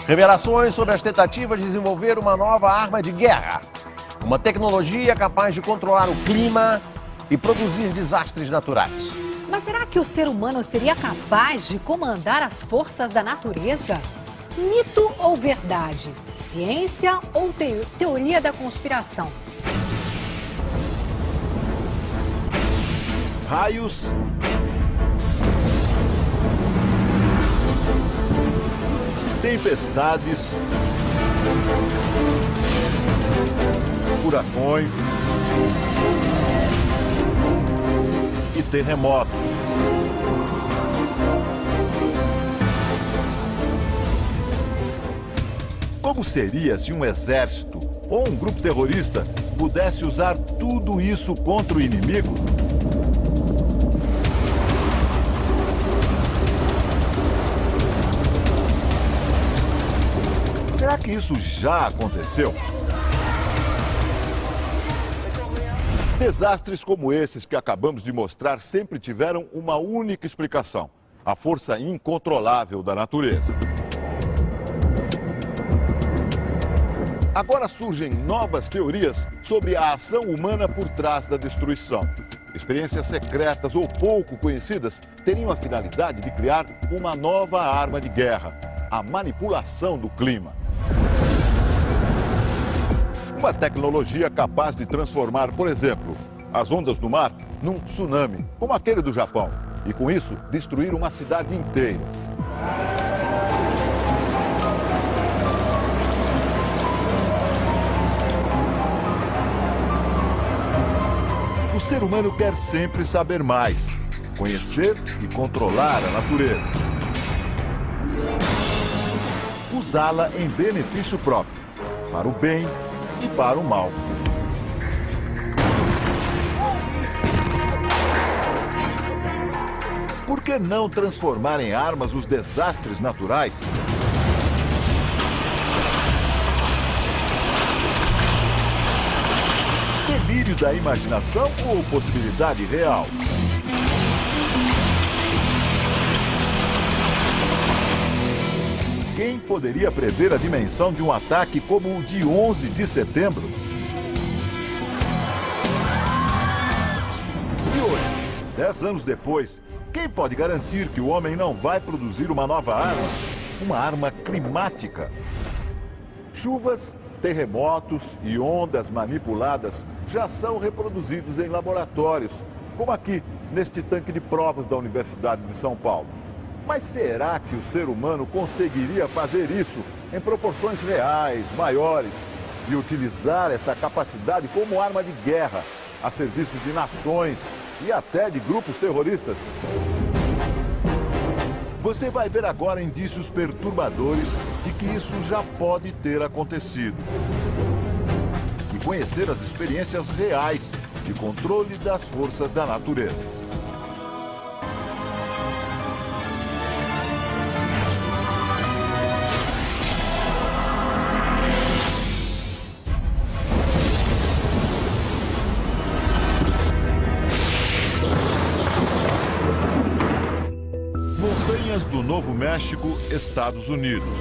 Revelações sobre as tentativas de desenvolver uma nova arma de guerra. Uma tecnologia capaz de controlar o clima e produzir desastres naturais. Mas será que o ser humano seria capaz de comandar as forças da natureza? Mito ou verdade? Ciência ou teoria da conspiração? Raios, tempestades, furacões e terremotos. Como seria se um exército ou um grupo terrorista pudesse usar tudo isso contra o inimigo? Será que isso já aconteceu? Desastres como esses que acabamos de mostrar sempre tiveram uma única explicação: a força incontrolável da natureza. Agora surgem novas teorias sobre a ação humana por trás da destruição. Experiências secretas ou pouco conhecidas teriam a finalidade de criar uma nova arma de guerra: a manipulação do clima. Uma tecnologia capaz de transformar, por exemplo, as ondas do mar num tsunami, como aquele do Japão, e com isso destruir uma cidade inteira. O ser humano quer sempre saber mais, conhecer e controlar a natureza. Usá-la em benefício próprio, para o bem e para o mal. Por que não transformar em armas os desastres naturais? Delírio da imaginação ou possibilidade real? Quem poderia prever a dimensão de um ataque como o de 11 de setembro? E hoje, 10 anos depois, quem pode garantir que o homem não vai produzir uma nova arma? Uma arma climática? Chuvas, terremotos e ondas manipuladas já são reproduzidos em laboratórios, como aqui, neste tanque de provas da Universidade de São Paulo. Mas será que o ser humano conseguiria fazer isso em proporções reais, maiores, e utilizar essa capacidade como arma de guerra a serviço de nações e até de grupos terroristas? Você vai ver agora indícios perturbadores de que isso já pode ter acontecido. E conhecer as experiências reais de controle das forças da natureza. Do Novo México, Estados Unidos.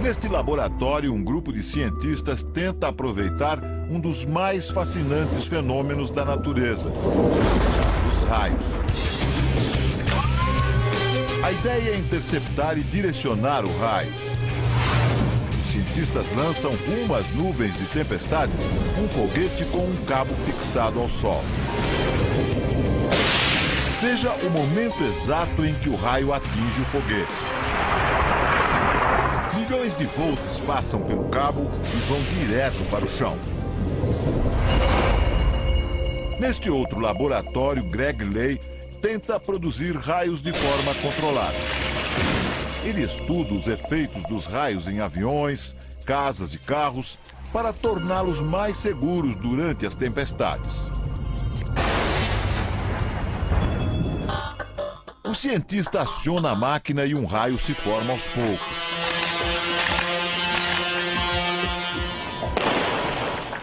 Neste laboratório, um grupo de cientistas tenta aproveitar um dos mais fascinantes fenômenos da natureza: os raios. A ideia é interceptar e direcionar o raio. Os cientistas lançam rumo às nuvens de tempestade um foguete com um cabo fixado ao Sol. Veja o momento exato em que o raio atinge o foguete. Milhões de volts passam pelo cabo e vão direto para o chão. Neste outro laboratório, Greg Ley tenta produzir raios de forma controlada. Ele estuda os efeitos dos raios em aviões, casas e carros para torná-los mais seguros durante as tempestades. O cientista aciona a máquina e um raio se forma aos poucos.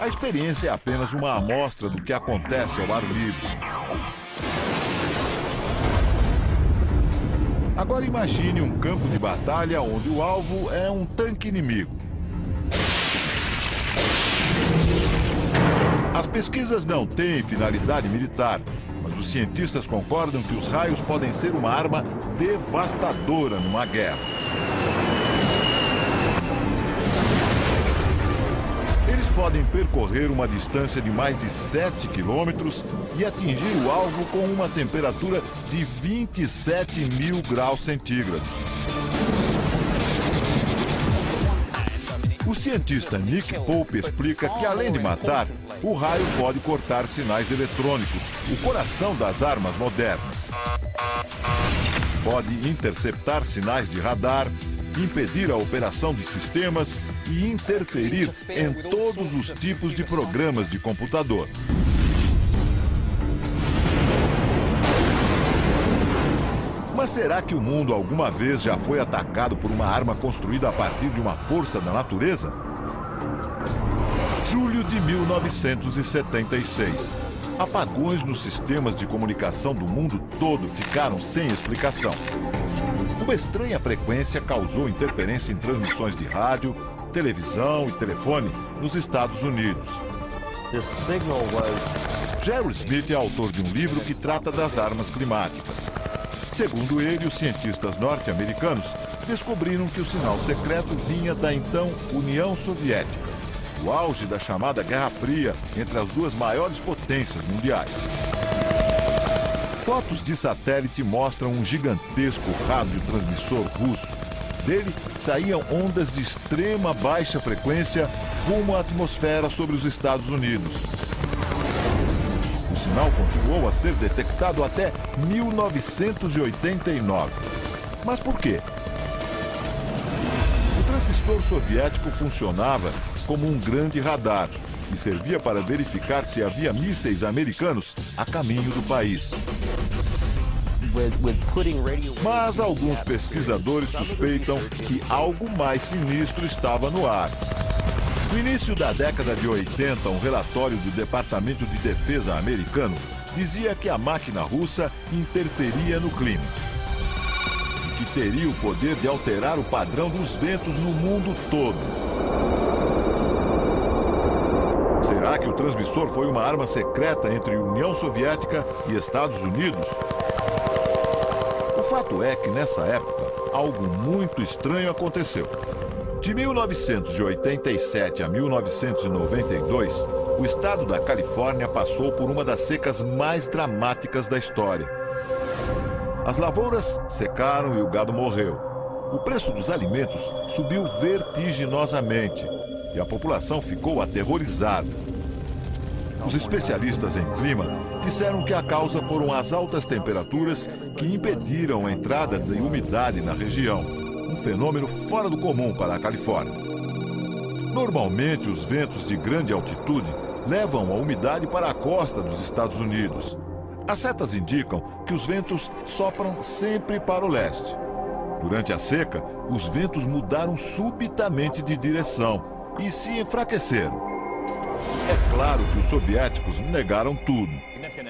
A experiência é apenas uma amostra do que acontece ao ar livre. Agora imagine um campo de batalha onde o alvo é um tanque inimigo. As pesquisas não têm finalidade militar, mas os cientistas concordam que os raios podem ser uma arma devastadora numa guerra. Eles podem percorrer uma distância de mais de 7 quilômetros e atingir o alvo com uma temperatura de 27.000 graus centígrados. O cientista Nick Pope explica que, além de matar, o raio pode cortar sinais eletrônicos, o coração das armas modernas. Pode interceptar sinais de radar, impedir a operação de sistemas e interferir em todos os tipos de programas de computador. Mas será que o mundo alguma vez já foi atacado por uma arma construída a partir de uma força da natureza? Julho de 1976. Apagões nos sistemas de comunicação do mundo todo ficaram sem explicação. Uma estranha frequência causou interferência em transmissões de rádio, televisão e telefone nos Estados Unidos. Jerry Smith é autor de um livro que trata das armas climáticas. Segundo ele, os cientistas norte-americanos descobriram que o sinal secreto vinha da então União Soviética, o auge da chamada Guerra Fria entre as duas maiores potências mundiais. Fotos de satélite mostram um gigantesco radiotransmissor russo. Dele saíam ondas de extrema baixa frequência rumo à atmosfera sobre os Estados Unidos. O sinal continuou a ser detectado até 1989. Mas por quê? O transmissor soviético funcionava como um grande radar e servia para verificar se havia mísseis americanos a caminho do país. Mas alguns pesquisadores suspeitam que algo mais sinistro estava no ar. No início da década de 80, um relatório do Departamento de Defesa americano dizia que a máquina russa interferia no clima e que teria o poder de alterar o padrão dos ventos no mundo todo. Será que o transmissor foi uma arma secreta entre União Soviética e Estados Unidos? O fato é que, nessa época, algo muito estranho aconteceu. De 1987 a 1992, o estado da Califórnia passou por uma das secas mais dramáticas da história. As lavouras secaram e o gado morreu. O preço dos alimentos subiu vertiginosamente e a população ficou aterrorizada. Os especialistas em clima disseram que a causa foram as altas temperaturas que impediram a entrada de umidade na região. Um fenômeno fora do comum para a Califórnia. Normalmente, os ventos de grande altitude levam a umidade para a costa dos Estados Unidos. As setas indicam que os ventos sopram sempre para o leste. Durante a seca, os ventos mudaram subitamente de direção e se enfraqueceram. É claro que os soviéticos negaram tudo.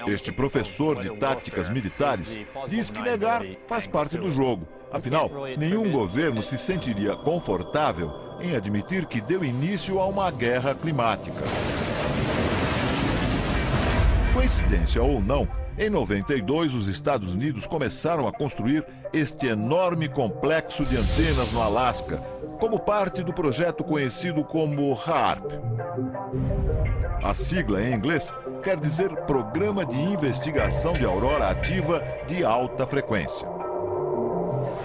Este professor de táticas militares diz que negar faz parte do jogo. Afinal, nenhum governo se sentiria confortável em admitir que deu início a uma guerra climática. Coincidência ou não, em 92 os Estados Unidos começaram a construir este enorme complexo de antenas no Alasca, como parte do projeto conhecido como HAARP. A sigla em inglês quer dizer Programa de Investigação de Aurora Ativa de Alta Frequência.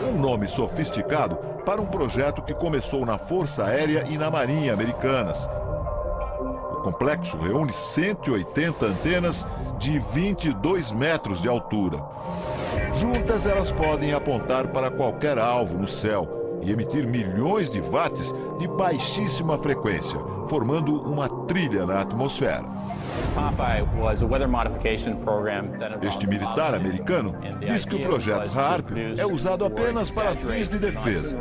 Um nome sofisticado para um projeto que começou na Força Aérea e na Marinha Americanas. O complexo reúne 180 antenas de 22 metros de altura. Juntas, elas podem apontar para qualquer alvo no céu e emitir milhões de watts de baixíssima frequência, formando uma trilha na atmosfera. Este militar americano diz que o projeto HAARP é usado apenas para fins de defesa.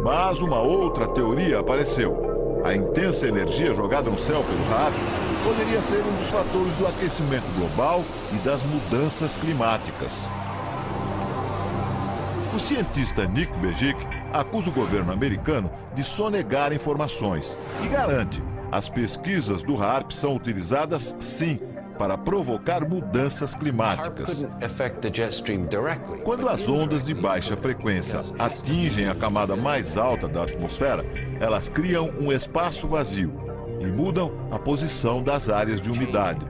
Mas uma outra teoria apareceu. A intensa energia jogada no céu pelo HAARP poderia ser um dos fatores do aquecimento global e das mudanças climáticas. O cientista Nick Begic acusa o governo americano de sonegar informações e garante: as pesquisas do HAARP são utilizadas, sim, para provocar mudanças climáticas. Quando as ondas de baixa frequência atingem a camada mais alta da atmosfera, elas criam um espaço vazio e mudam a posição das áreas de umidade.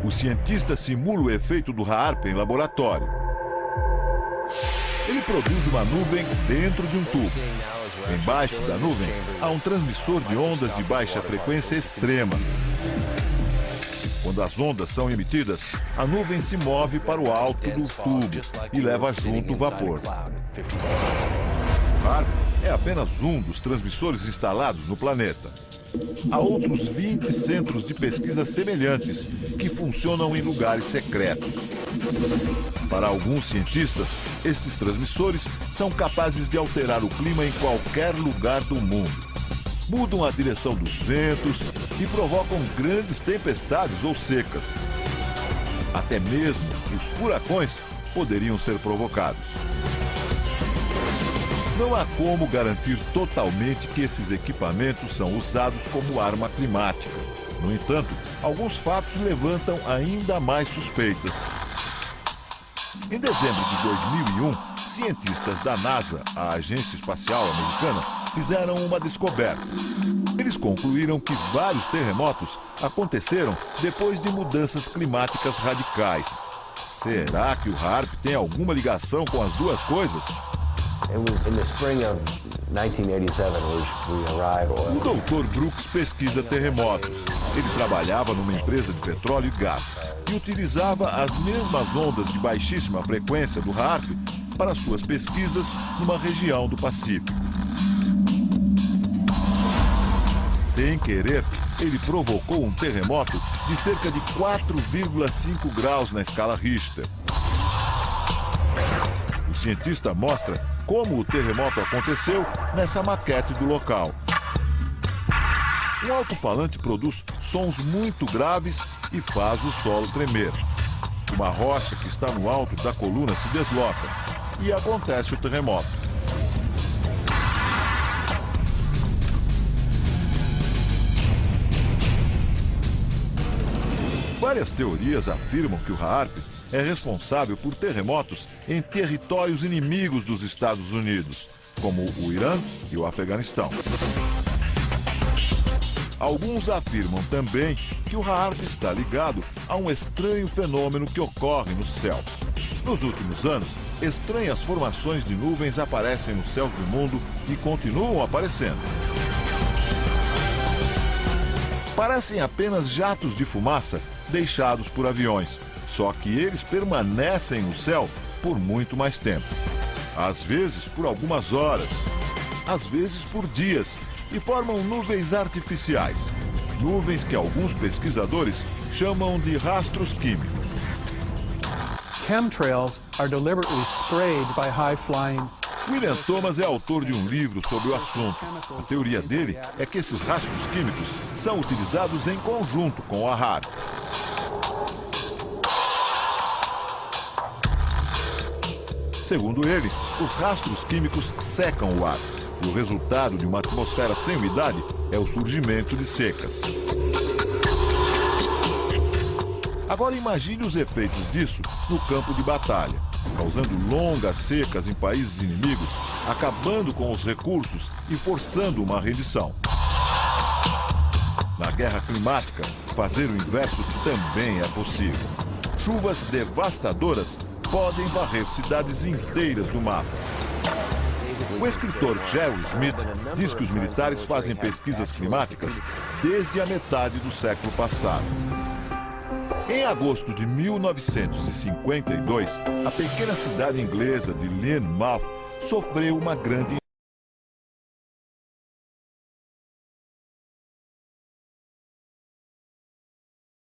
O cientista simula o efeito do HAARP em laboratório. Ele produz uma nuvem dentro de um tubo. Embaixo da nuvem há um transmissor de ondas de baixa frequência extrema. Quando as ondas são emitidas, a nuvem se move para o alto do tubo e leva junto o vapor. O HAARP é apenas um dos transmissores instalados no planeta. Há outros 20 centros de pesquisa semelhantes que funcionam em lugares secretos. Para alguns cientistas, estes transmissores são capazes de alterar o clima em qualquer lugar do mundo. Mudam a direção dos ventos e provocam grandes tempestades ou secas. Até mesmo os furacões poderiam ser provocados. Não há como garantir totalmente que esses equipamentos são usados como arma climática. No entanto, alguns fatos levantam ainda mais suspeitas. Em dezembro de 2001, cientistas da NASA, a Agência Espacial Americana, fizeram uma descoberta. Eles concluíram que vários terremotos aconteceram depois de mudanças climáticas radicais. Será que o HAARP tem alguma ligação com as duas coisas? O Dr. Brooks pesquisa terremotos. Ele trabalhava numa empresa de petróleo e gás e utilizava as mesmas ondas de baixíssima frequência do HAARP para suas pesquisas numa região do Pacífico. Sem querer, ele provocou um terremoto de cerca de 4,5 graus na escala Richter. O cientista mostra como o terremoto aconteceu nessa maquete do local. Um alto-falante produz sons muito graves e faz o solo tremer. Uma rocha que está no alto da coluna se desloca e acontece o terremoto. Várias teorias afirmam que o HAARP é responsável por terremotos em territórios inimigos dos Estados Unidos, como o Irã e o Afeganistão. Alguns afirmam também que o HAARP está ligado a um estranho fenômeno que ocorre no céu. Nos últimos anos, estranhas formações de nuvens aparecem nos céus do mundo e continuam aparecendo. Parecem apenas jatos de fumaça deixados por aviões. Só que eles permanecem no céu por muito mais tempo. Às vezes por algumas horas, às vezes por dias, e formam nuvens artificiais. Nuvens que alguns pesquisadores chamam de rastros químicos. Chemtrails are deliberately sprayed by high-flying. William Thomas é autor de um livro sobre o assunto. A teoria dele é que esses rastros químicos são utilizados em conjunto com a HAARP. Segundo ele, os rastros químicos secam o ar. E o resultado de uma atmosfera sem umidade é o surgimento de secas. Agora imagine os efeitos disso no campo de batalha, causando longas secas em países inimigos, acabando com os recursos e forçando uma rendição. Na guerra climática, fazer o inverso também é possível. Chuvas devastadoras podem varrer cidades inteiras do mapa. O escritor Jerry Smith diz que os militares fazem pesquisas climáticas desde a metade do século passado. Em agosto de 1952, a pequena cidade inglesa de Lynmouth sofreu uma grande